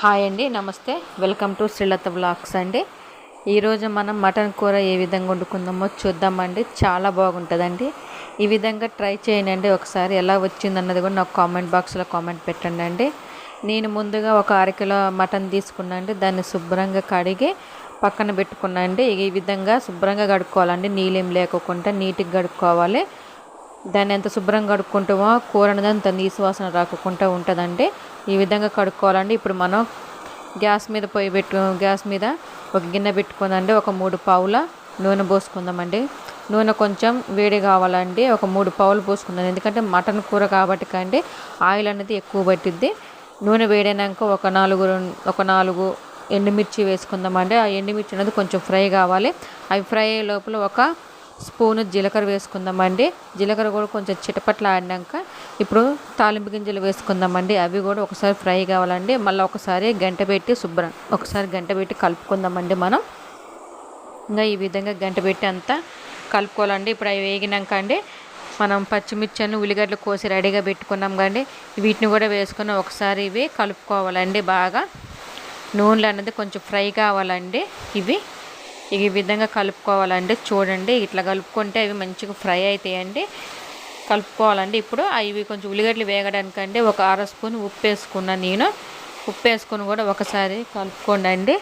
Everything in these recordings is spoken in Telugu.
హాయ్ అండి, నమస్తే. వెల్కమ్ టు శ్రీలత బ్లాగ్స్ అండి. ఈరోజు మనం మటన్ కూర ఏ విధంగా వండుకుందామో చూద్దామండి. చాలా బాగుంటుందండి. ఈ విధంగా ట్రై చేయండి. ఒకసారి ఎలా వచ్చిందన్నది కూడా నాకు కామెంట్ బాక్స్లో కామెంట్ పెట్టండి అండి. నేను ముందుగా ఒక అరకిలో మటన్ తీసుకున్నా అండి. దాన్ని శుభ్రంగా కడిగి పక్కన పెట్టుకున్నా అండి. ఈ విధంగా శుభ్రంగా కడుక్కోవాలండి. నీళ్ళేం లేకుండా నీట్గా కడుక్కోవాలి. దాన్ని ఎంత శుభ్రంగా కడుక్కుంటామో కూర అనేది అంత నీసు వాసన రాకుండా ఉంటుందండి. ఈ విధంగా కడుక్కోవాలండి. ఇప్పుడు మనం గ్యాస్ మీద ఒక గిన్నె పెట్టుకుందండి. ఒక 3 పావుల నూనె పోసుకుందామండి. నూనె కొంచెం వేడి కావాలండి. ఒక 3 పావులు పోసుకుందాం. ఎందుకంటే మటన్ కూర కాబట్టి కండి ఆయిల్ అనేది ఎక్కువ పట్టిద్ది. నూనె వేడైనాక ఒక నాలుగు ఎండుమిర్చి వేసుకుందామండి. ఆ ఎండుమిర్చి అనేది కొంచెం ఫ్రై కావాలి. అవి ఫ్రై అయ్యే లోపల ఒక స్పూను జీలకర్ర వేసుకుందామండి. జీలకర్ర కూడా కొంచెం చిటపట్ల ఆడినాక ఇప్పుడు తాలింపు గింజలు వేసుకుందామండి. అవి కూడా ఒకసారి ఫ్రై కావాలండి. మళ్ళీ ఒకసారి గంట పెట్టి కలుపుకుందామండి. మనం ఇంకా ఈ విధంగా గంట పెట్టి అంతా కలుపుకోవాలండి. ఇప్పుడు అవి వేగినాక అండి మనం పచ్చిమిర్చిని ఉల్లిగడ్డలు కోసి రెడీగా పెట్టుకున్నాం కండి. వీటిని కూడా వేసుకుని ఒకసారి ఇవి కలుపుకోవాలండి. బాగా నూనెలు అనేది కొంచెం ఫ్రై కావాలండి. ఈ విధంగా కలుపుకోవాలండి. చూడండి, ఇట్లా కలుపుకుంటే అవి మంచిగా ఫ్రై అవుతాయండి. కలుపుకోవాలండి. ఇప్పుడు అవి కొంచెం ఉల్లిగడ్డలు వేగడానికండి ఒక 1/2 స్పూన్ ఉప్పు వేసుకున్నాను నేను. ఉప్పు వేసుకుని కూడా ఒకసారి కలుపుకోండి.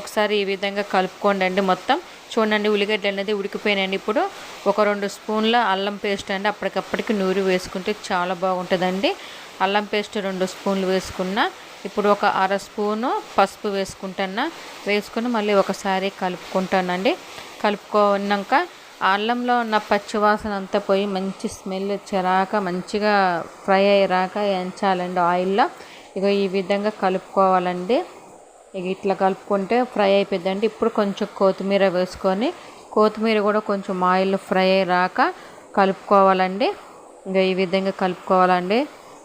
ఒకసారి ఈ విధంగా కలుపుకోండి మొత్తం. చూడండి, ఉల్లిగడ్డలు అనేది ఉడికిపోయినాయండి. ఇప్పుడు ఒక 2 స్పూన్ల అల్లం పేస్ట్ అండి అప్పటికప్పటికి నూరి వేసుకుంటే చాలా బాగుంటుందండి. అల్లం పేస్ట్ 2 స్పూన్లు వేసుకున్నా. ఇప్పుడు ఒక 1/2 స్పూను పసుపు వేసుకుని మళ్ళీ ఒకసారి కలుపుకుంటానండి. కలుపుకున్నాక అల్లంలో ఉన్న పచ్చివాసన అంతా పోయి మంచి స్మెల్ వచ్చేరాక మంచిగా ఫ్రై అయ్యేరాక ఎంచాలండి ఆయిల్లో. ఈ విధంగా కలుపుకోవాలండి. ఇట్లా కలుపుకుంటే ఫ్రై అయిపోద్దండి. ఇప్పుడు కొంచెం కొత్తిమీర వేసుకొని కొత్తిమీర కూడా కొంచెం ఆయిల్ ఫ్రై అయ్యేరాక కలుపుకోవాలండి. ఈ విధంగా కలుపుకోవాలండి.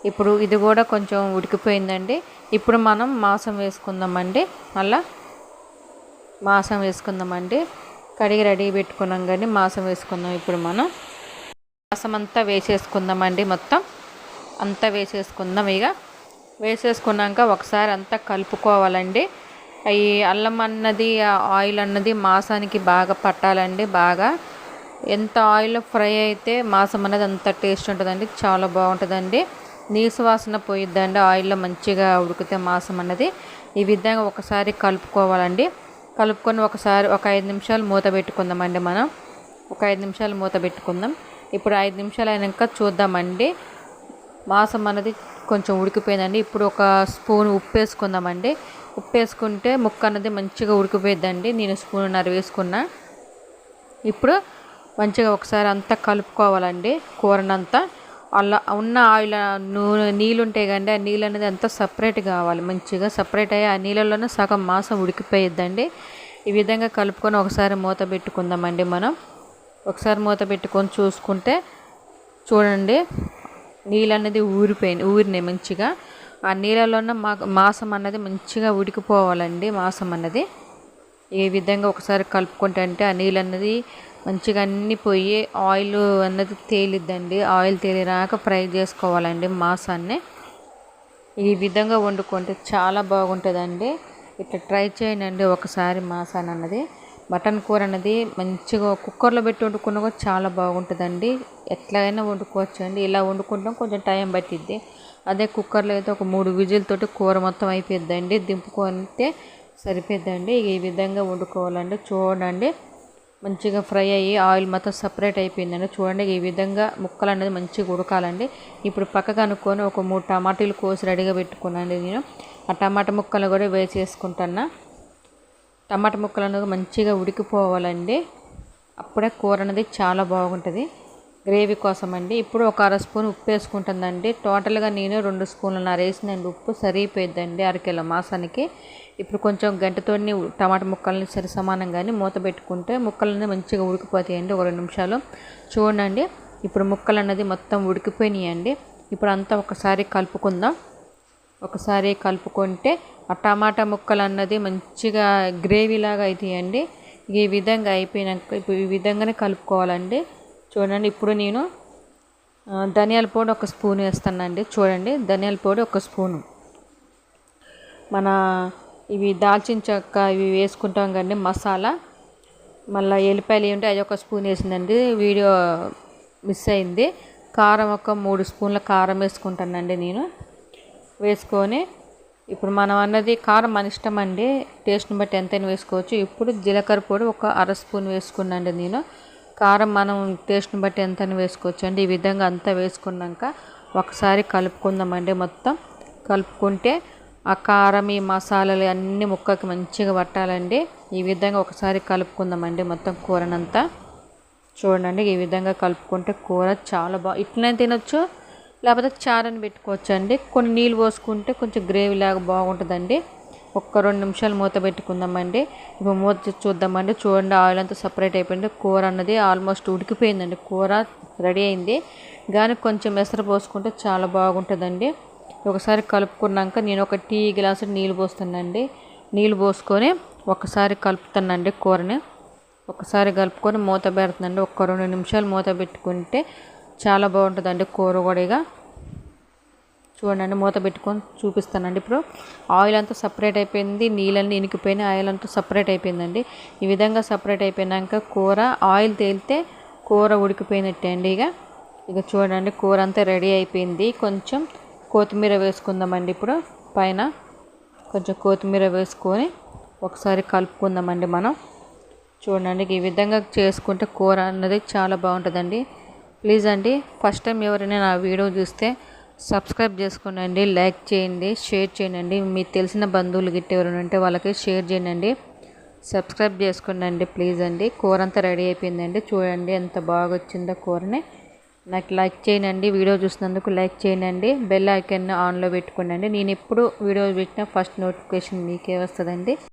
ఇప్పుడు ఇది కూడా కొంచెం ఉడికిపోయిందండి. ఇప్పుడు మనం మాంసం వేసుకుందామండి. మాంసం వేసుకుందామండి. కడిగి రెడీ పెట్టుకున్నాం కానీ మాంసం వేసుకుందాం. ఇప్పుడు మనం మాంసం అంతా వేసేసుకుందామండి. మొత్తం అంతా వేసేసుకుందాం. వేసేసుకున్నాక ఒకసారి అంతా కలుపుకోవాలండి. ఈ అల్లం అన్నది ఆయిల్ అన్నది మాంసానికి బాగా పట్టాలండి. బాగా ఎంత ఆయిల్ ఫ్రై అయితే మాంసం అనేది అంత టేస్ట్ ఉంటుందండి. చాలా బాగుంటుందండి. నీసు వాసన పోయిద్దండి ఆయిల్లో మంచిగా ఉడికితే మాంసం అన్నది. ఈ విధంగా ఒకసారి కలుపుకోవాలండి. కలుపుకొని ఒకసారి ఒక 5 నిమిషాలు మూత పెట్టుకుందామండి. మనం ఒక 5 నిమిషాలు మూత పెట్టుకుందాం. ఇప్పుడు 5 నిమిషాలు అయినాక చూద్దామండి. మాంసం అన్నది కొంచెం ఉడికిపోయిందండి. ఇప్పుడు ఒక స్పూన్ ఉప్పు వేసుకుందామండి. ఉప్పు వేసుకుంటే ముక్క అన్నది మంచిగా ఉడికిపోయిద్దండి. నేను 1.5 స్పూన్ వేసుకున్నా. ఇప్పుడు మంచిగా ఒకసారి అంతా కలుపుకోవాలండి. కూరనంతా అలా ఉన్న ఆయిల్ నీళ్ళు ఉంటాయి కండి. ఆ నీళ్ళు అనేది అంతా సపరేట్ కావాలి. మంచిగా సపరేట్ అయ్యి ఆ నీళ్ళలోనే సగం మాంసం ఉడికిపోయిద్దండి. ఈ విధంగా కలుపుకొని ఒకసారి మూత పెట్టుకుందామండి. మనం ఒకసారి మూత పెట్టుకొని చూసుకుంటే చూడండి, నీళ్ళు అనేది ఊరినాయి మంచిగా. ఆ నీళ్ళలోనే మాంసం అన్నది మంచిగా ఉడికిపోవాలండి. మాంసం అన్నది ఈ విధంగా ఒకసారి కలుపుకుంటే అంటే ఆ నీళ్ళు అన్నది మంచిగా అన్నీ పోయి ఆయిల్ అన్నది తేలిద్దండి. ఆయిల్ తేలిరాక ఫ్రై చేసుకోవాలండి మాంసాన్ని. ఈ విధంగా వండుకుంటే చాలా బాగుంటుందండి. ఇట్లా ట్రై చేయండి ఒకసారి. మాంసాన్ని అన్నది మటన్ కూర అనేది మంచిగా కుక్కర్లో పెట్టి వండుకున్నా కూడా చాలా బాగుంటుందండి. ఎట్లయినా వండుకోవచ్చు అండి. ఇలా వండుకుంటాం కొంచెం టైం పట్టిద్ది. అదే కుక్కర్లో అయితే ఒక 3 విజిల్తోటి కూర మొత్తం అయిపోద్దండి. దింపుకుంటే సరిపోద్దండి. ఈ విధంగా వండుకోవాలండి. చూడండి, మంచిగా ఫ్రై అయ్యి ఆయిల్ మొత్తం సపరేట్ అయిపోయిందండి. చూడండి, ఈ విధంగా ముక్కలు అనేది మంచిగా ఉడకాలండి. ఇప్పుడు పక్కకు అనుకొని ఒక 3 టమాటాలు కోసి రెడీగా పెట్టుకున్నాండి నేను. ఆ టమాటా ముక్కలు కూడా వేసేసుకుంటున్నా. టమాటా ముక్కలు అనేది మంచిగా ఉడికిపోవాలండి. అప్పుడే కూర అనేది చాలా బాగుంటుంది గ్రేవీ కోసం అండి. ఇప్పుడు ఒక 1/2 స్పూన్ ఉప్పు వేసుకుంటుందండి. టోటల్గా నేను 2 స్పూన్లున్నర వేసినండి. ఉప్పు సరిపోయిద్దండి అరకిలో మాంసానికి. ఇప్పుడు కొంచెం గంటతోని టమాటా ముక్కల్ని సరి సమానంగానే మూత పెట్టుకుంటే ముక్కలన్నీ మంచిగా ఉడికిపోతాయండి. ఒక 2 నిమిషాలు చూడండి. ఇప్పుడు ముక్కలు అన్నది మొత్తం ఉడికిపోయినాయండి. ఇప్పుడు అంతా ఒకసారి కలుపుకుందాం. ఒకసారి కలుపుకుంటే ఆ టమాటా ముక్కలు అన్నది మంచిగా గ్రేవీలాగా అవుతాయండి. ఈ విధంగా అయిపోయినాక ఇప్పుడు ఈ విధంగానే కలుపుకోవాలండి. చూడండి, ఇప్పుడు నేను ధనియాల పొడి 1 స్పూన్ వేస్తానండి. చూడండి, ధనియాల పొడి 1 స్పూను. మన ఇవి దాల్చిన చెక్క ఇవి వేసుకుంటాం కానీ మసాలా, మళ్ళీ ఎల్లిపాయలు ఏంటంటే అది ఒక స్పూన్ వేసిందండి, వీడియో మిస్ అయింది. కారం ఒక 3 స్పూన్ల కారం వేసుకుంటానండి నేను. వేసుకొని ఇప్పుడు మనం అన్నది కారం మన ఇష్టం అండి, టేస్ట్ని బట్టి ఎంతైనా వేసుకోవచ్చు. ఇప్పుడు జీలకర్ర పొడి ఒక 1/2 స్పూన్ వేసుకున్నాండి నేను. కారం మనం టేస్ట్ని బట్టి ఎంతైనా వేసుకోవచ్చు అండి. ఈ విధంగా అంతా వేసుకున్నాక ఒకసారి కలుపుకుందామండి. మొత్తం కలుపుకుంటే ఆ కారం ఈ మసాలాలు అన్నీ ముక్కకి మంచిగా పట్టాలండి. ఈ విధంగా ఒకసారి కలుపుకుందామండి మొత్తం కూరనంతా. చూడండి ఈ విధంగా కలుపుకుంటే కూర చాలా ఇట్లనే తినొచ్చు, లేకపోతే చారుని పెట్టుకోవచ్చు అండి. కొన్ని నీళ్ళు పోసుకుంటే కొంచెం గ్రేవీ లాగా బాగుంటుందండి. ఒక్క 2 నిమిషాలు మూత పెట్టుకుందామండి. ఇప్పుడు మూత చూద్దామండి. చూడండి ఆయిల్ అంతా సపరేట్ అయిపోయింది. కూర అన్నది ఆల్మోస్ట్ ఉడికిపోయిందండి. కూర రెడీ అయింది, కానీ కొంచెం ఎసరు పోసుకుంటే చాలా బాగుంటుందండి. ఒకసారి కలుపుకున్నాక నేను ఒక టీ గ్లాసు నీళ్ళు పోస్తానండి. నీళ్ళు పోసుకొని ఒకసారి కలుపుతానండి కూరని. ఒకసారి కలుపుకొని మూత పెడుతుందండి. ఒక్క 2 నిమిషాలు మూత పెట్టుకుంటే చాలా బాగుంటుందండి కూర కూడా. చూడండి మూత పెట్టుకొని చూపిస్తానండి. ఇప్పుడు ఆయిల్ అంతా సపరేట్ అయిపోయింది, నీళ్ళన్నీ ఇనికిపోయినాయి, ఆయిల్ అంతా సపరేట్ అయిపోయిందండి. ఈ విధంగా సపరేట్ అయిపోయినాక కూర ఆయిల్ తేలితే కూర ఉడికిపోయినట్టే అండి. ఇక చూడండి కూర అంతా రెడీ అయిపోయింది. కొంచెం కొత్తిమీర వేసుకుందామండి. ఇప్పుడు పైన కొంచెం కొత్తిమీర వేసుకొని ఒకసారి కలుపుకుందామండి మనం. చూడండి ఈ విధంగా చేసుకుంటే కూర అన్నది చాలా బాగుంటుందండి. ప్లీజ్ అండి, ఫస్ట్ టైం ఎవరైనా నా వీడియో చూస్తే సబ్స్క్రైబ్ చేసుకోండి, లైక్ చేయండి, షేర్ చేయండి. మీకు తెలిసిన బంధువులు గిట్ట ఎవరైనా ఉంటే వాళ్ళకి షేర్ చేయండి. సబ్స్క్రైబ్ చేసుకోండి ప్లీజ్ అండి. కూర అంతా రెడీ అయిపోయిందండి. చూడండి ఎంత బాగా వచ్చిందో కూరని. నాకు లైక్ చేయండి, వీడియో చూసినందుకు లైక్ చేయండి, బెల్ ఐకాన్ ఆన్లో పెట్టుకోండి. నేను ఎప్పుడు వీడియో పెట్టినా ఫస్ట్ నోటిఫికేషన్ మీకే వస్తుందండి.